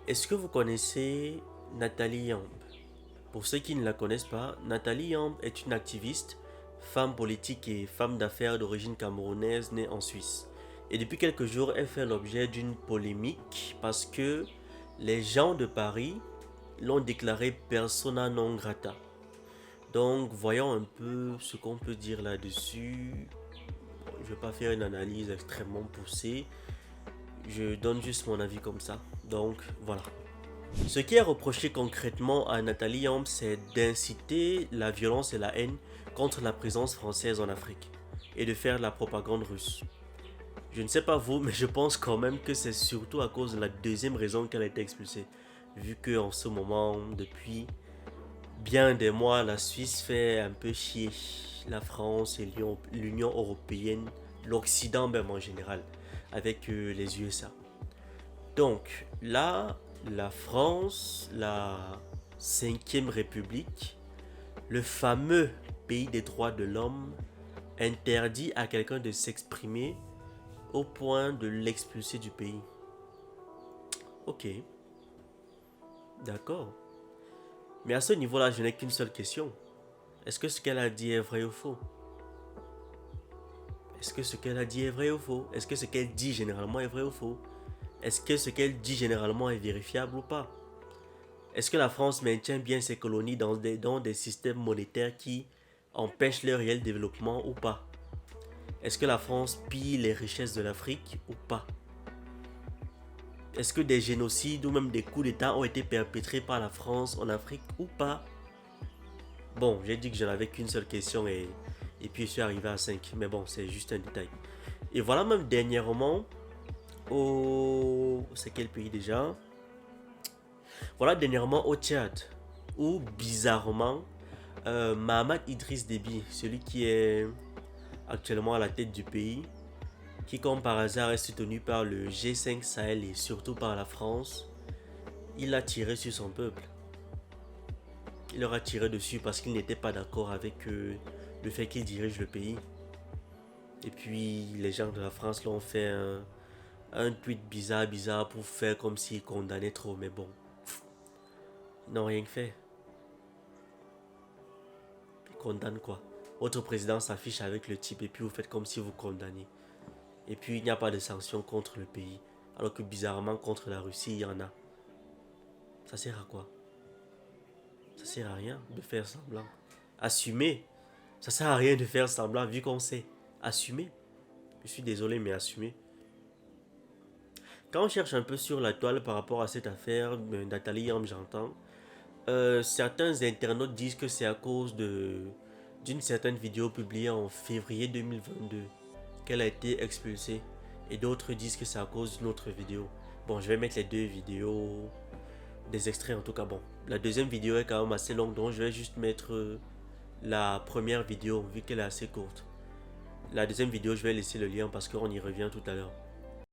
Est-ce que vous connaissez Nathalie Yamb? Pour ceux qui ne la connaissent pas, Nathalie Yamb est une activiste, femme politique et femme d'affaires d'origine camerounaise née en Suisse. Et depuis quelques jours, elle fait l'objet d'une polémique parce que les gens de Paris l'ont déclarée persona non grata. Donc, voyons un peu ce qu'on peut dire là-dessus. Bon, je ne vais pas faire une analyse extrêmement poussée. Je donne juste mon avis comme ça. Donc, voilà. Ce qui est reproché concrètement à Nathalie Yamb, c'est d'inciter la violence et la haine contre la présence française en Afrique et de faire de la propagande russe. Je ne sais pas vous, mais je pense quand même que c'est surtout à cause de la deuxième raison qu'elle a été expulsée. Vu qu'en ce moment, depuis bien des mois, la Suisse fait un peu chier la France et l'Union européenne, l'Occident même en général, avec les USA. Donc là, la France, la cinquième République, le fameux pays des droits de l'homme, interdit à quelqu'un de s'exprimer au point de l'expulser du pays. Ok, d'accord. Mais à ce niveau-là, je n'ai qu'une seule question. Est-ce que ce qu'elle a dit est vrai ou faux? Est-ce que ce qu'elle a dit est vrai ou faux? Est-ce que ce qu'elle dit généralement est vrai ou faux? Est-ce que ce qu'elle dit généralement est vérifiable ou pas? Est-ce que la France maintient bien ses colonies dans des systèmes monétaires qui empêchent leur réel développement ou pas? Est-ce que la France pille les richesses de l'Afrique ou pas? Est-ce que des génocides ou même des coups d'État ont été perpétrés par la France en Afrique ou pas? Bon, j'ai dit que j'en avais qu'une seule question et puis je suis arrivé à 5. Mais bon, c'est juste un détail. Et voilà, même dernièrement, c'est quel pays déjà? Voilà, dernièrement au Tchad, où bizarrement, Mahamat Idriss Déby, celui qui est actuellement à la tête du pays, qui comme par hasard est soutenu par le G5 Sahel et surtout par la France, il a tiré sur son peuple. Il leur a tiré dessus parce qu'il n'était pas d'accord avec le fait qu'il dirige le pays. Et puis les gens de la France l'ont fait un tweet bizarre pour faire comme s'ils condamnaient trop, mais bon, ils n'ont rien fait. Ils condamnent quoi? Votre président s'affiche avec le type et puis vous faites comme si vous condamnez. Et puis il n'y a pas de sanctions contre le pays. Alors que bizarrement contre la Russie il y en a. Ça sert à quoi? Ça sert à rien de faire semblant. Assumer. Ça sert à rien de faire semblant vu qu'on sait. Assumer. Je suis désolé mais assumer. Quand on cherche un peu sur la toile par rapport à cette affaire, Nathalie Yamb j'entends, certains internautes disent que c'est à cause d'une certaine vidéo publiée en février 2022 qu'elle a été expulsée. Et d'autres disent que c'est à cause d'une autre vidéo. Bon, je vais mettre les deux vidéos, des extraits en tout cas. Bon, la deuxième vidéo est quand même assez longue, donc je vais juste mettre la première vidéo, vu qu'elle est assez courte. La deuxième vidéo, je vais laisser le lien parce qu'on y revient tout à l'heure.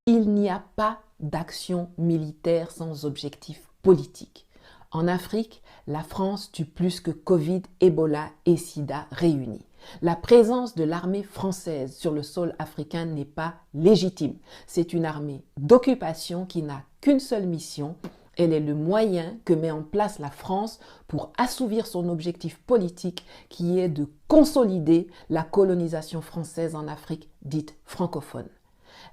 Il n'y a pas d'action militaire sans objectif politique. En Afrique, la France tue plus que Covid, Ebola et Sida réunis. La présence de l'armée française sur le sol africain n'est pas légitime. C'est une armée d'occupation qui n'a qu'une seule mission. Elle est le moyen que met en place la France pour assouvir son objectif politique qui est de consolider la colonisation française en Afrique dite francophone.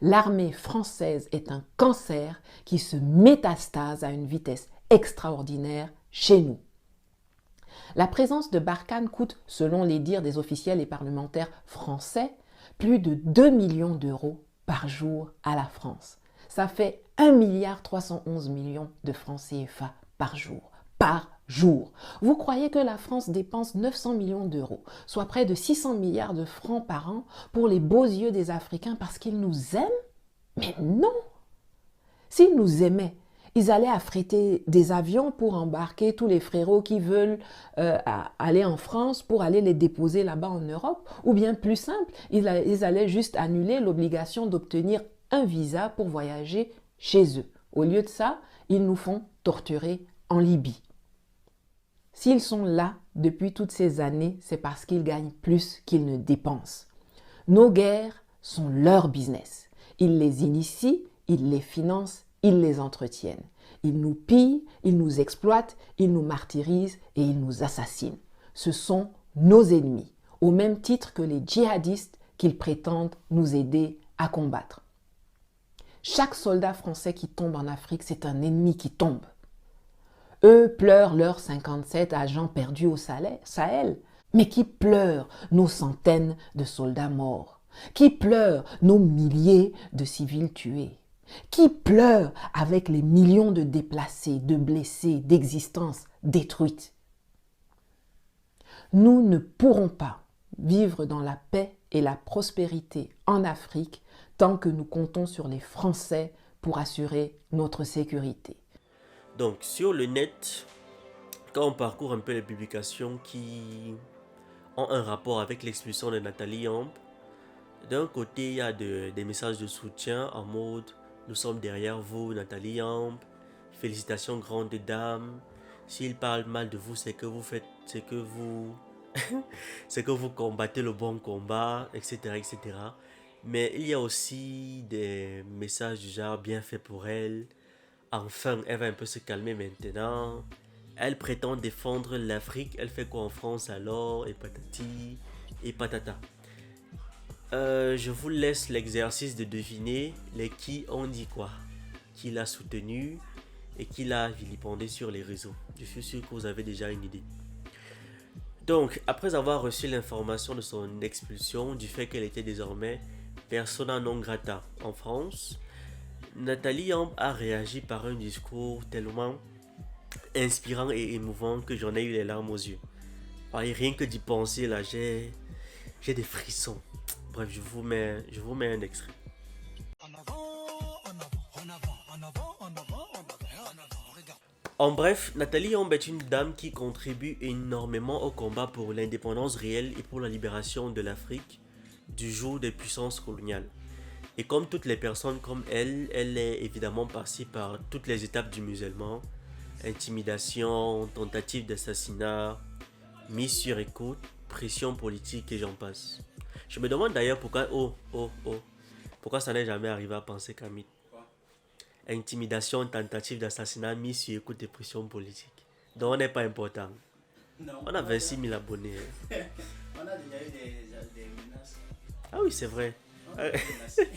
L'armée française est un cancer qui se métastase à une vitesse extraordinaire chez nous. La présence de Barkhane coûte, selon les dires des officiels et parlementaires français, plus de 2 millions d'euros par jour à la France. Ça fait 1,311 milliard de francs CFA par jour. Par jour. Vous croyez que la France dépense 900 millions d'euros, soit près de 600 milliards de francs par an pour les beaux yeux des Africains parce qu'ils nous aiment? Mais non! S'ils nous aimaient, ils allaient affréter des avions pour embarquer tous les frérots qui veulent aller en France pour aller les déposer là-bas en Europe. Ou bien plus simple, ils allaient juste annuler l'obligation d'obtenir un visa pour voyager chez eux. Au lieu de ça, ils nous font torturer en Libye. S'ils sont là depuis toutes ces années, c'est parce qu'ils gagnent plus qu'ils ne dépensent. Nos guerres sont leur business. Ils les initient, ils les financent, ils les entretiennent. Ils nous pillent, ils nous exploitent, ils nous martyrisent et ils nous assassinent. Ce sont nos ennemis, au même titre que les djihadistes qu'ils prétendent nous aider à combattre. Chaque soldat français qui tombe en Afrique, c'est un ennemi qui tombe. Eux pleurent leurs 57 agents perdus au Sahel, mais qui pleurent nos centaines de soldats morts, qui pleurent nos milliers de civils tués, qui pleurent avec les millions de déplacés, de blessés, d'existences détruites. Nous ne pourrons pas vivre dans la paix et la prospérité en Afrique tant que nous comptons sur les Français pour assurer notre sécurité. Donc, sur le net, quand on parcourt un peu les publications qui ont un rapport avec l'expulsion de Nathalie Yamb, d'un côté, il y a des messages de soutien en mode « Nous sommes derrière vous, Nathalie Yamb. Félicitations, grande dame. S'il parle mal de vous, c'est que vous faites, c'est que vous... c'est que vous combattez le bon combat, etc., etc. » Mais il y a aussi des messages du genre « Bien fait pour elle. Enfin, elle va un peu se calmer maintenant. Elle prétend défendre l'Afrique. Elle fait quoi en France alors? Et patati et patata. » Je vous laisse l'exercice de deviner les qui ont dit quoi, qui l'a soutenu et qui l'a vilipendé sur les réseaux. Je suis sûr que vous avez déjà une idée. Donc, après avoir reçu l'information de son expulsion, du fait qu'elle était désormais persona non grata en France, Nathalie Yamb a réagi par un discours tellement inspirant et émouvant que j'en ai eu les larmes aux yeux. Et rien que d'y penser là, j'ai des frissons. Bref, je vous mets un extrait. En bref, Nathalie Yamb est une dame qui contribue énormément au combat pour l'indépendance réelle et pour la libération de l'Afrique du joug des puissances coloniales. Et comme toutes les personnes comme elle, elle est évidemment passée par toutes les étapes du musulman. Intimidation, tentative d'assassinat, mise sur écoute, pression politique et j'en passe. Je me demande d'ailleurs pourquoi... pourquoi ça n'est jamais arrivé à penser Kamit. Intimidation, tentative d'assassinat, mise sur écoute et pression politique. Donc on n'est pas important. Non, On a 26 000 abonnés. on a déjà eu des menaces. Ah oui, c'est vrai. On a été menacés.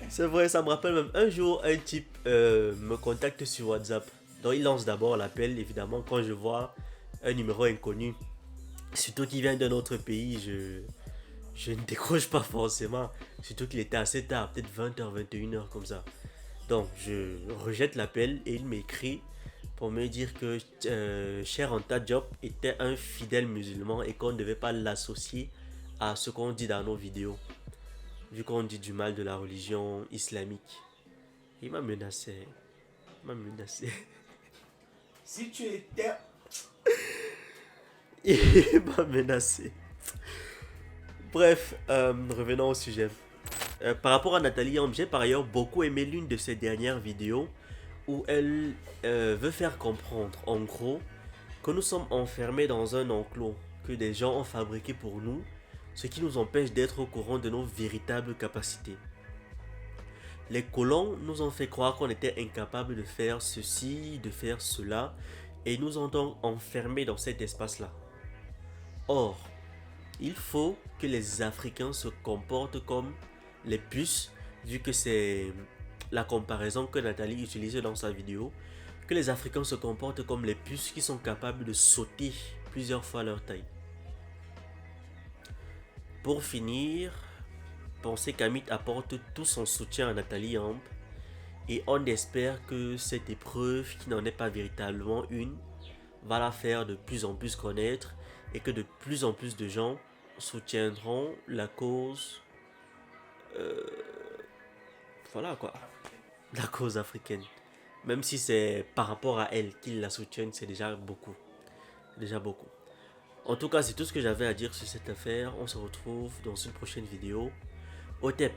C'est vrai, ça me rappelle même un jour, un type me contacte sur WhatsApp. Donc il lance d'abord l'appel, évidemment, quand je vois un numéro inconnu, surtout qui vient d'un autre pays, je ne décroche pas forcément. Surtout qu'il était assez tard, peut-être 20h, 21h comme ça. Donc je rejette l'appel et il m'écrit pour me dire que Cher Anta Diop était un fidèle musulman et qu'on ne devait pas l'associer à ce qu'on dit dans nos vidéos, vu qu'on dit du mal de la religion islamique. Il m'a menacé. Si tu étais. Il m'a menacé. Bref, revenons au sujet. Par rapport à Nathalie Yamb, j'ai par ailleurs beaucoup aimé l'une de ses dernières vidéos où elle veut faire comprendre, en gros, que nous sommes enfermés dans un enclos que des gens ont fabriqué pour nous, ce qui nous empêche d'être au courant de nos véritables capacités. Les colons nous ont fait croire qu'on était incapable de faire ceci, de faire cela, et nous ont donc enfermés dans cet espace-là. Or, il faut que les Africains se comportent comme les puces, vu que c'est la comparaison que Nathalie utilisait dans sa vidéo, que les Africains se comportent comme les puces qui sont capables de sauter plusieurs fois leur taille. Pour finir, pensez qu'Amit apporte tout son soutien à Nathalie Yamb et on espère que cette épreuve, qui n'en est pas véritablement une, va la faire de plus en plus connaître et que de plus en plus de gens soutiendront la cause la cause africaine. Même si c'est par rapport à elle qu'ils la soutiennent, c'est déjà beaucoup. En tout cas, c'est tout ce que j'avais à dire sur cette affaire. On se retrouve dans une prochaine vidéo. Otep.